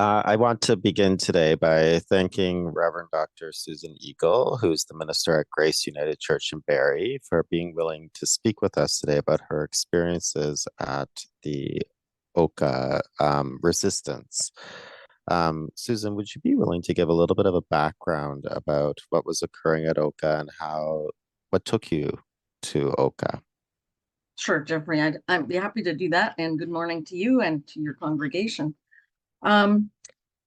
I want to begin today by thanking Reverend Dr. Susan Eagle, who's the minister at Grace United Church in Barrie, for being willing to speak with us today about her experiences at the Oka Resistance. Susan, would you be willing to give a little bit of a background about what was occurring at Oka and what took you to Oka? Sure, Jeffrey, I'd be happy to do that. And good morning to you and to your congregation. Um,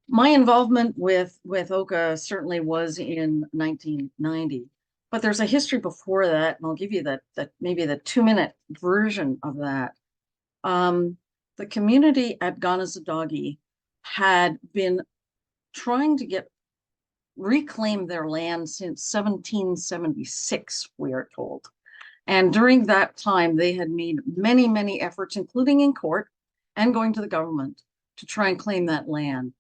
my involvement with Oka certainly was in 1990, but there's a history before that, and I'll give you that maybe the 2-minute version of that. Um, the community at Kanesatake had been trying to reclaim their land since 1776, we are told. And during that time, they had made many, many efforts, including in court and going to the government, to try and claim that land.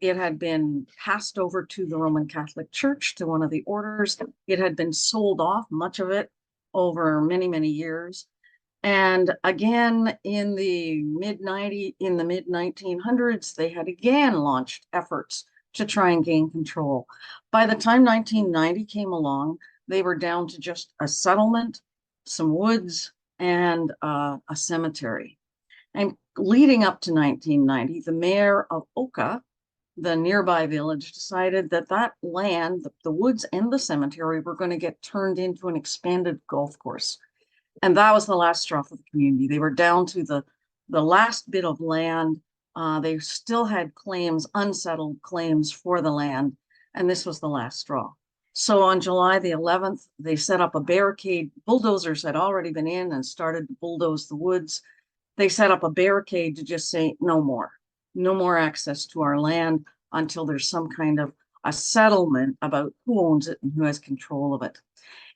It had been passed over to the Roman Catholic Church, to one of the orders. It had been sold off, much of it, over many, many years. And again, in the mid 1900s, they had again launched efforts to try and gain control. By the time 1990 came along, they were down to just a settlement, some woods, and a cemetery. And leading up to 1990, the mayor of Oka, the nearby village, decided that that land, the woods and the cemetery, were going to get turned into an expanded golf course. And that was the last straw for the community. They were down to the last bit of land. They still had claims, unsettled claims for the land, and this was the last straw. So on July the 11th, they set up a barricade. Bulldozers had already been in and started to bulldoze the woods. They set up a barricade to just say no more, no more access to our land until there's some kind of a settlement about who owns it and who has control of it.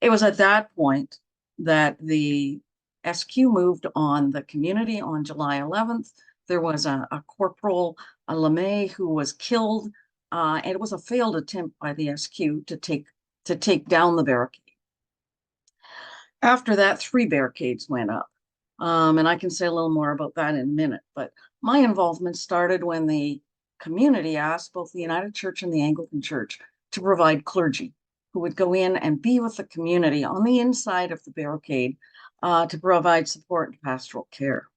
It was at that point that the SQ moved on the community on July 11th. There was a corporal, a LeMay, who was killed, and it was a failed attempt by the SQ to take down the barricade. After that, 3 barricades went up. And I can say a little more about that in a minute. But my involvement started when the community asked both the United Church and the Anglican Church to provide clergy who would go in and be with the community on the inside of the barricade to provide support and pastoral care.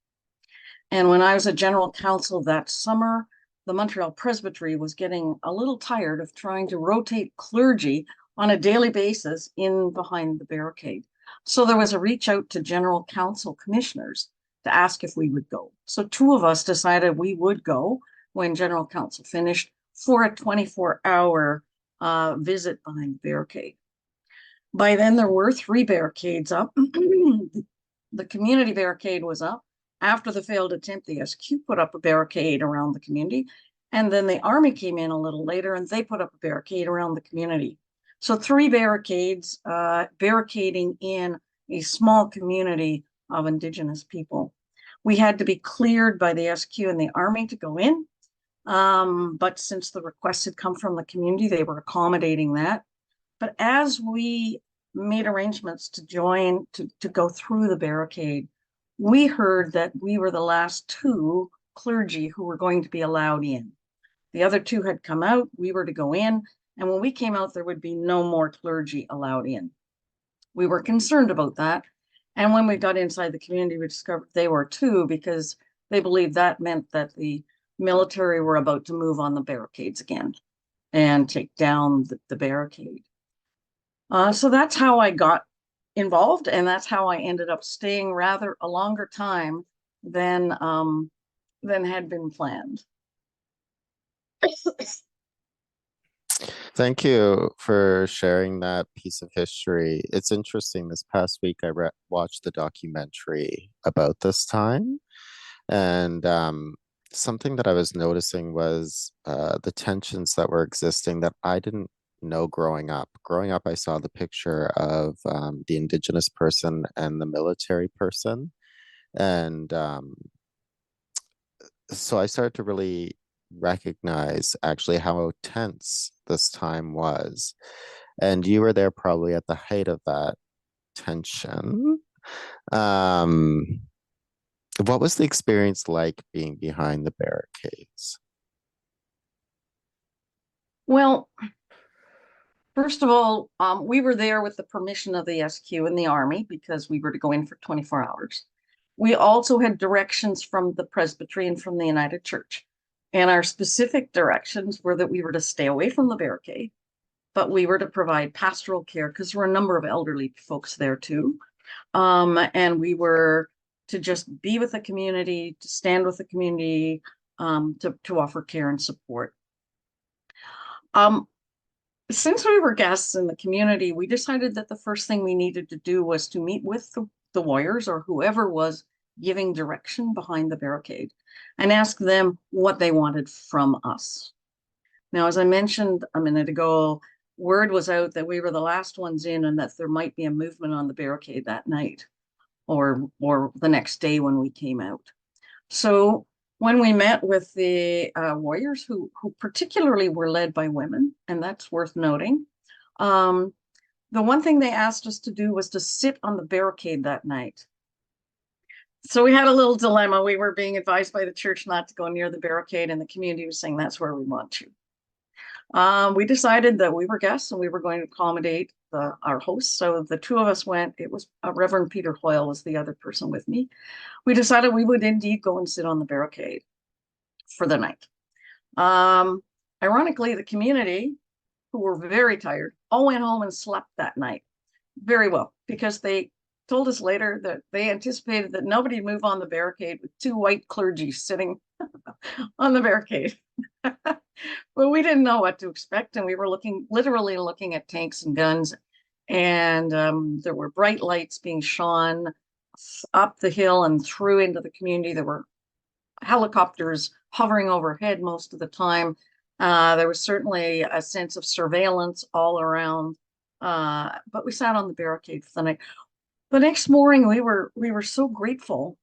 And when I was a general counsel that summer, the Montreal Presbytery was getting a little tired of trying to rotate clergy on a daily basis in behind the barricade. So there was a reach out to general council commissioners to ask if we would go. So 2 of us decided we would go when general council finished for a 24-hour visit behind the barricade. By then, there were 3 barricades up. The community barricade was up. After the failed attempt, the SQ put up a barricade around the community. And then the army came in a little later and they put up a barricade around the community. So 3 barricades barricading in a small community of Indigenous people. We had to be cleared by the SQ and the army to go in. But since the request had come from the community, they were accommodating that. But as we made arrangements to join, to go through the barricade, we heard that we were the last 2 clergy who were going to be allowed in. The other 2 had come out, we were to go in, and when we came out, there would be no more clergy allowed in. We were concerned about that. And when we got inside the community, we discovered they were too, because they believed that meant that the military were about to move on the barricades again and take down the barricade. So that's how I got involved, and that's how I ended up staying rather a longer time than had been planned. Thank you for sharing that piece of history. It's interesting. This past week, I watched the documentary about this time, and something that I was noticing was the tensions that were existing that I didn't know growing up. Growing up, I saw the picture of the Indigenous person and the military person, and so I started to really recognize actually how tense this time was. And you were there probably at the height of that tension. What was the experience like being behind the barricades? Well, first of all, we were there with the permission of the SQ and the Army because we were to go in for 24 hours. We also had directions from the Presbytery and from the United Church. And our specific directions were that we were to stay away from the barricade, but we were to provide pastoral care because there were a number of elderly folks there too. And we were to just be with the community, to stand with the community, to offer care and support. Um, since we were guests in the community, we decided that the first thing we needed to do was to meet with the warriors or whoever was giving direction behind the barricade and ask them what they wanted from us. Now, as I mentioned a minute ago, word was out that we were the last ones in and that there might be a movement on the barricade that night or the next day when we came out. So when we met with the warriors, who particularly were led by women, and that's worth noting, the one thing they asked us to do was to sit on the barricade that night. So we had a little dilemma. We were being advised by the church not to go near the barricade, and the community was saying that's where we want you. We decided that we were guests and we were going to accommodate our hosts. So the two of us went. It was Reverend Peter Hoyle was the other person with me. We decided we would indeed go and sit on the barricade for the night. Ironically, the community, who were very tired, all went home and slept that night very well because they told us later that they anticipated that nobody would move on the barricade with two white clergy sitting on the barricade. But we didn't know what to expect, and we were literally looking at tanks and guns, and there were bright lights being shone up the hill and through into the community. There were helicopters hovering overhead most of the time. There was certainly a sense of surveillance all around, but we sat on the barricade for the night. The next morning, we were so grateful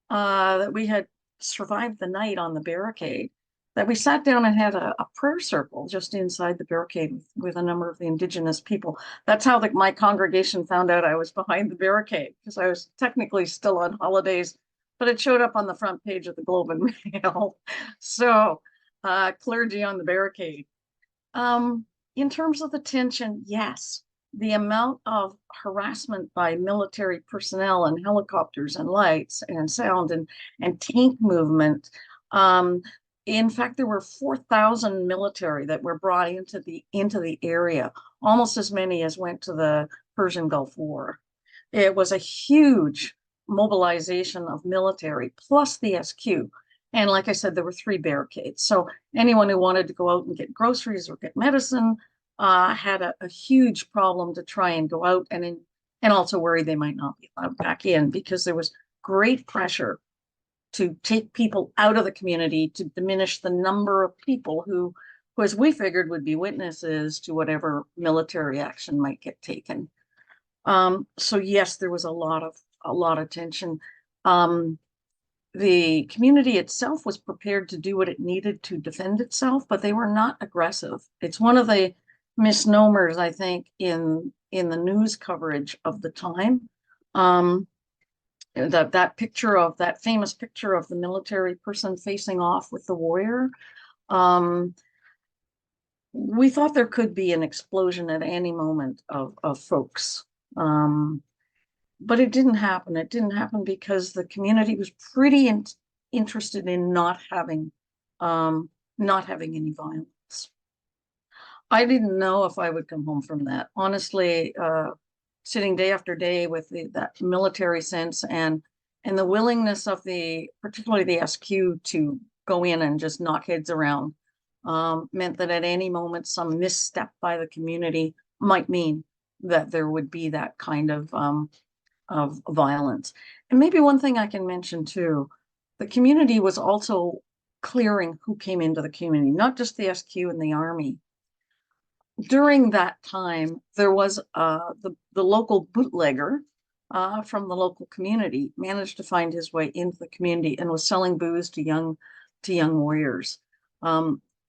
that we had survived the night on the barricade that we sat down and had a prayer circle just inside the barricade with a number of the Indigenous people. That's how my congregation found out I was behind the barricade, because I was technically still on holidays, but it showed up on the front page of the Globe and Mail. So clergy on the barricade. In terms of the tension, yes, the amount of harassment by military personnel and helicopters and lights and sound and tank movement. In fact, there were 4,000 military that were brought into the area, almost as many as went to the Persian Gulf War. It was a huge mobilization of military plus the SQ. And like I said, there were 3 barricades. So anyone who wanted to go out and get groceries or get medicine had a huge problem to try and go out and also worried they might not be allowed back in because there was great pressure to take people out of the community, to diminish the number of people who as we figured would be witnesses to whatever military action might get taken. So yes, there was a lot of tension. The community itself was prepared to do what it needed to defend itself, but they were not aggressive. It's one of the misnomers, I think, in the news coverage of the time. That famous picture of the military person facing off with the warrior. We thought there could be an explosion at any moment of folks. But it didn't happen. It didn't happen because the community was pretty interested in not having any violence. I didn't know if I would come home from that. Honestly, sitting day after day with that military sense and the willingness of particularly the SQ to go in and just knock heads around meant that at any moment some misstep by the community might mean that there would be that kind of violence. And maybe one thing I can mention too, the community was also clearing who came into the community, not just the SQ and the Army. During that time, there was the local bootlegger from the local community managed to find his way into the community and was selling booze to young warriors.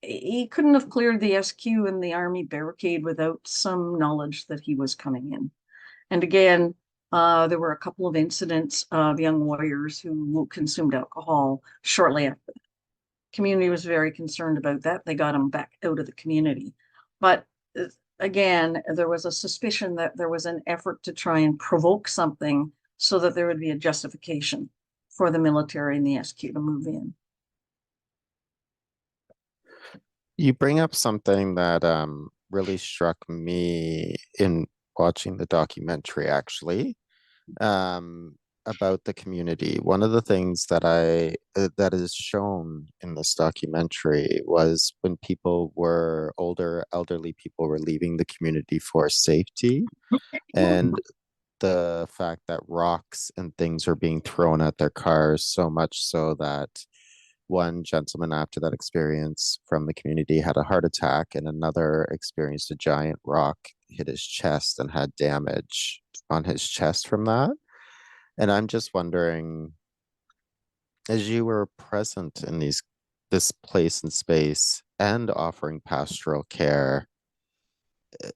He couldn't have cleared the SQ and the Army barricade without some knowledge that he was coming in. And again, there were a couple of incidents of young warriors who consumed alcohol shortly after that. Community was very concerned about that. They got him back out of the community. But again, there was a suspicion that there was an effort to try and provoke something so that there would be a justification for the military and the SQ to move in. You bring up something that really struck me in watching the documentary, actually, um, about the community. One of the things that that is shown in this documentary was when people were older, elderly people were leaving the community for safety, and the fact that rocks and things are being thrown at their cars, so much so that one gentleman after that experience from the community had a heart attack, and another experienced a giant rock hit his chest and had damage on his chest from that. And I'm just wondering, as you were present in this place and space and offering pastoral care,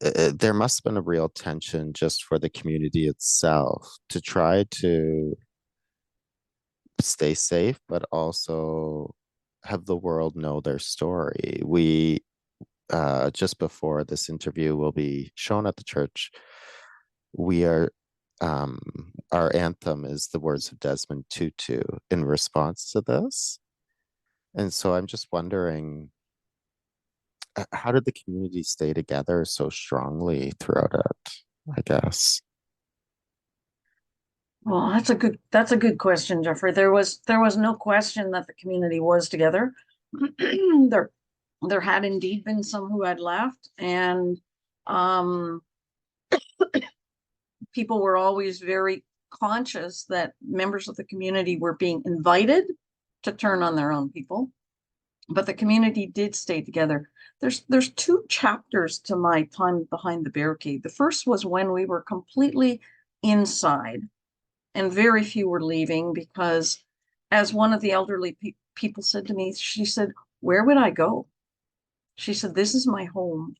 there must have been a real tension just for the community itself to try to stay safe, but also have the world know their story. We just before this interview will be shown at the church, we are um our anthem is the words of Desmond Tutu in response to this. And so I'm just wondering, how did the community stay together so strongly throughout it, I guess? Well, that's a good question, Jeffrey. There was no question that the community was together. there there had indeed been some who had left, and um, people were always very conscious that members of the community were being invited to turn on their own people, but the community did stay together. There's two chapters to my time behind the barricade. The first was when we were completely inside and very few were leaving because, as one of the elderly people said to me, she said, "Where would I go?" She said, "This is my home."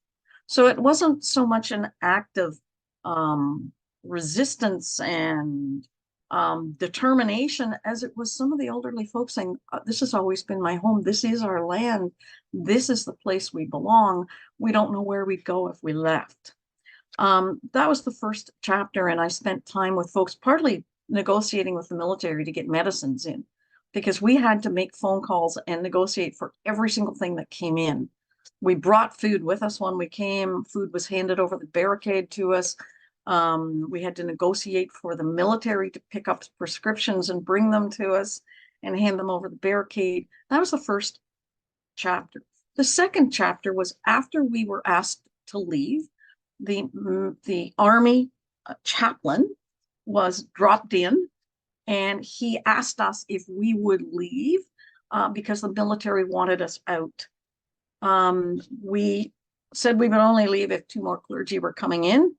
So it wasn't so much an act of um, resistance and determination as it was some of the elderly folks saying, "This has always been my home. This is our land. This is the place we belong. We don't know where we'd go if we left." That was the first chapter, and I spent time with folks, partly negotiating with the military to get medicines in, because we had to make phone calls and negotiate for every single thing that came in. We brought food with us when we came. Food was handed over the barricade to us. We had to negotiate for the military to pick up prescriptions and bring them to us and hand them over the barricade. That was the first chapter. The second chapter was after we were asked to leave. The Army chaplain was dropped in, and he asked us if we would leave because the military wanted us out. We said we would only leave if two more clergy were coming in,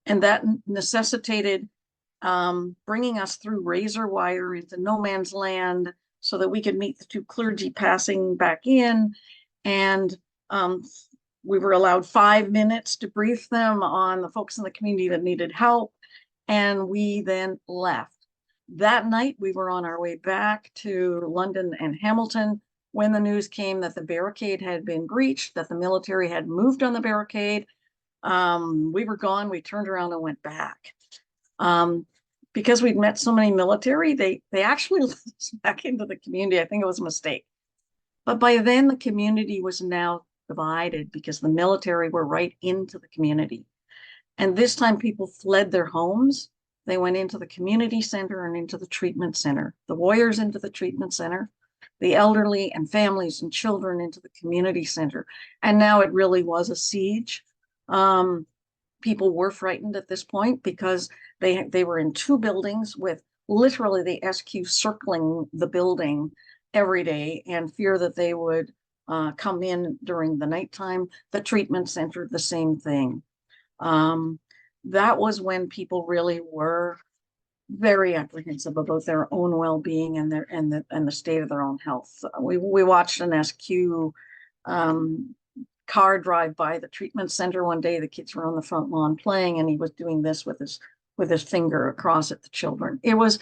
and that necessitated bringing us through razor wire into no man's land so that we could meet the two clergy passing back in. And we were allowed 5 minutes to brief them on the folks in the community that needed help. And we then left. That night, we were on our way back to London and Hamilton when the news came that the barricade had been breached, that the military had moved on the barricade. We were gone. We turned around and went back. Because we'd met so many military, they actually let us back into the community. I think it was a mistake. But by then, the community was now divided because the military were right into the community. And this time people fled their homes. They went into the community center and into the treatment center. The warriors into the treatment center, the elderly and families and children into the community center. And now it really was a siege. People were frightened at this point because they were in two buildings with literally the SQ circling the building every day, and fear that they would come in during the nighttime. The treatment center, the same thing. That was when people really were very apprehensive about their own well-being and the state of their own health. We watched an SQ car drive by the treatment center one day. The kids were on the front lawn playing, and he was doing this with his with his finger across at the children. It was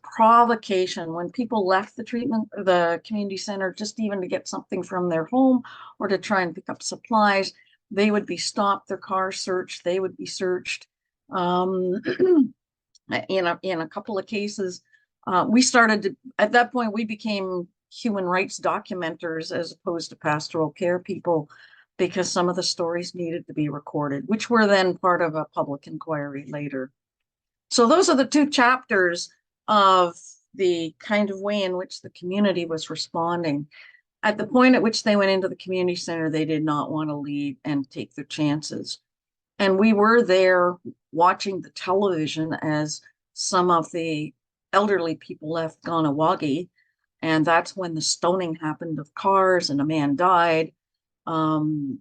provocation when people left the community center, just even to get something from their home or to try and pick up supplies. They would be stopped, their cars searched, they would be searched. Um, in a couple of cases, we started to, at that point, we became human rights documenters as opposed to pastoral care people, because some of the stories needed to be recorded, which were then part of a public inquiry later. So those are the two chapters of the kind of way in which the community was responding. At the point at which they went into the community center, they did not want to leave and take their chances. And we were there watching the television as some of the elderly people left Ganawagi. And that's when the stoning happened of cars and a man died. Um,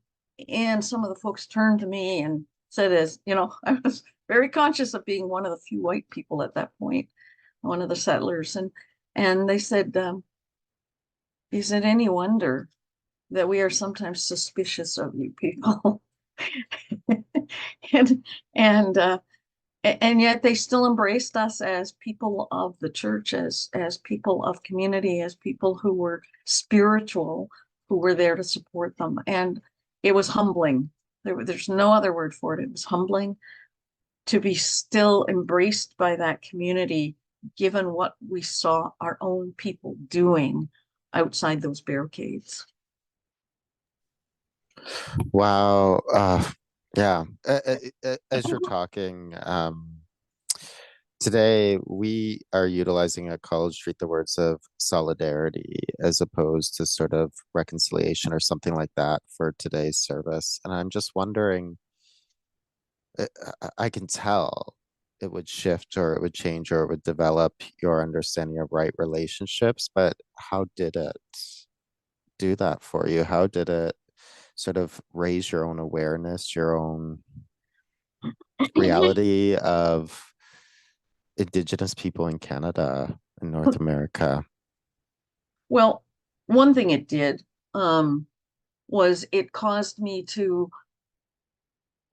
and some of the folks turned to me and said, as you know, I was very conscious of being one of the few white people at that point, one of the settlers. And they said, is it any wonder that we are sometimes suspicious of you people? and and and yet they still embraced us as people of the church, as people of community, as people who were spiritual, who were there to support them. And it was humbling. There's no other word for it. It was humbling to be still embraced by that community, given what we saw our own people doing outside those barricades. Wow. Yeah. As you're talking, today we are utilizing a college treat the words of solidarity as opposed to sort of reconciliation or something like that for today's service. And I'm just wondering, I can tell it would shift or it would change or it would develop your understanding of right relationships, but how did it do that for you? How did it sort of raise your own awareness, your own reality of Indigenous people in Canada and North America? Well, one thing it did um, was it caused me to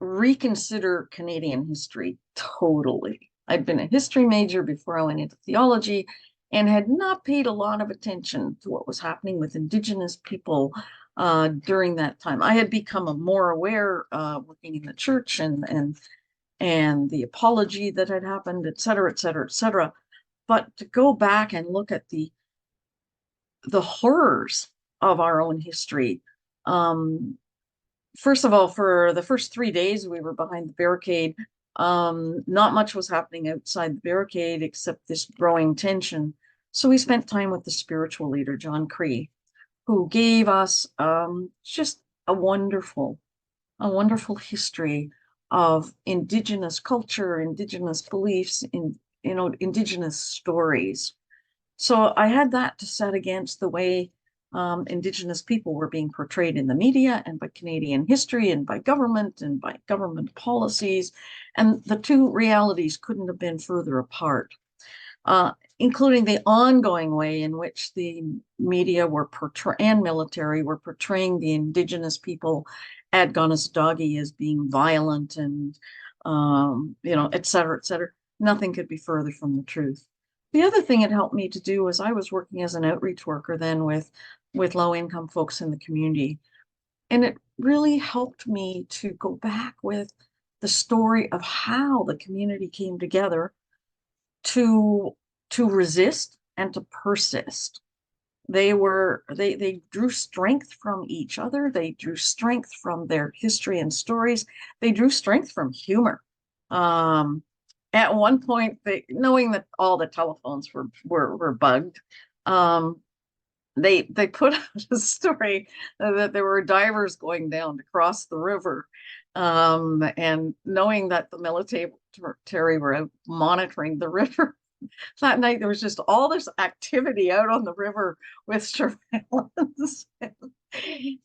reconsider Canadian history totally. I'd been a history major before I went into theology and had not paid a lot of attention to what was happening with Indigenous people during that time. I had become more aware working in the church and the apology that had happened, et cetera, et cetera, et cetera. But to go back and look at the horrors of our own history, um, first of all, for the first 3 days we were behind the barricade, not much was happening outside the barricade except this growing tension. So we spent time with the spiritual leader, John Cree, who gave us just a wonderful history of Indigenous culture, Indigenous beliefs, Indigenous stories. So I had that to set against the way Indigenous people were being portrayed in the media and by Canadian history and by government and by government policies. And the two realities couldn't have been further apart, including the ongoing way in which the media and military were portraying the Indigenous people at Kanesatake as being violent and, et cetera, et cetera. Nothing could be further from the truth. The other thing it helped me to do was I was working as an outreach worker then with low income folks in the community. And it really helped me to go back with the story of how the community came together to to resist and to persist. They drew strength from each other. They drew strength from their history and stories. They drew strength from humor. Um, at one point, knowing that all the telephones were bugged, um, they put out a story that there were divers going down to cross the river, and knowing that the military were out monitoring the river that night, there was just all this activity out on the river with surveillance.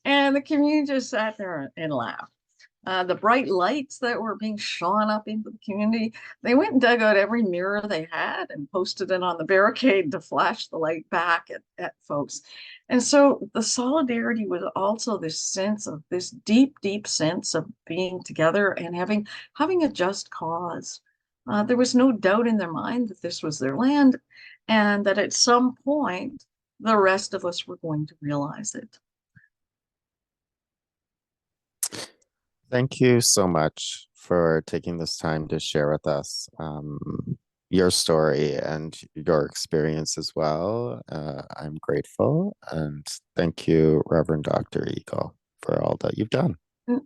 And the community just sat there and laughed. The bright lights that were being shone up into the community, they went and dug out every mirror they had and posted it on the barricade to flash the light back at folks. And so the solidarity was also this sense of this deep, deep sense of being together and having a just cause. There was no doubt in their mind that this was their land and that at some point the rest of us were going to realize it. Thank you so much for taking this time to share with us your story and your experience as well. I'm grateful. And thank you, Reverend Dr. Eagle, for all that you've done.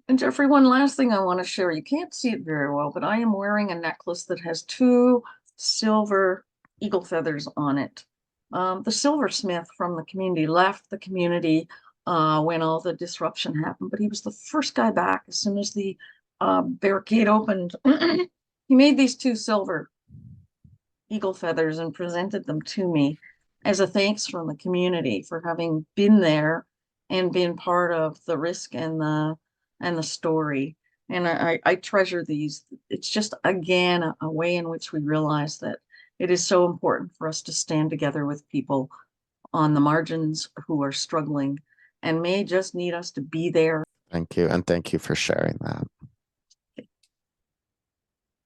And Jeffrey, one last thing I want to share. You can't see it very well, but I am wearing a necklace that has two silver eagle feathers on it. The silversmith from the community left the community when all the disruption happened, but he was the first guy back as soon as the barricade opened. He made these two silver eagle feathers and presented them to me as a thanks from the community for having been there and been part of the risk and the story. And I treasure these. It's just again a way in which we realize that it is so important for us to stand together with people on the margins who are struggling and may just need us to be there. Thank you. And thank you for sharing that.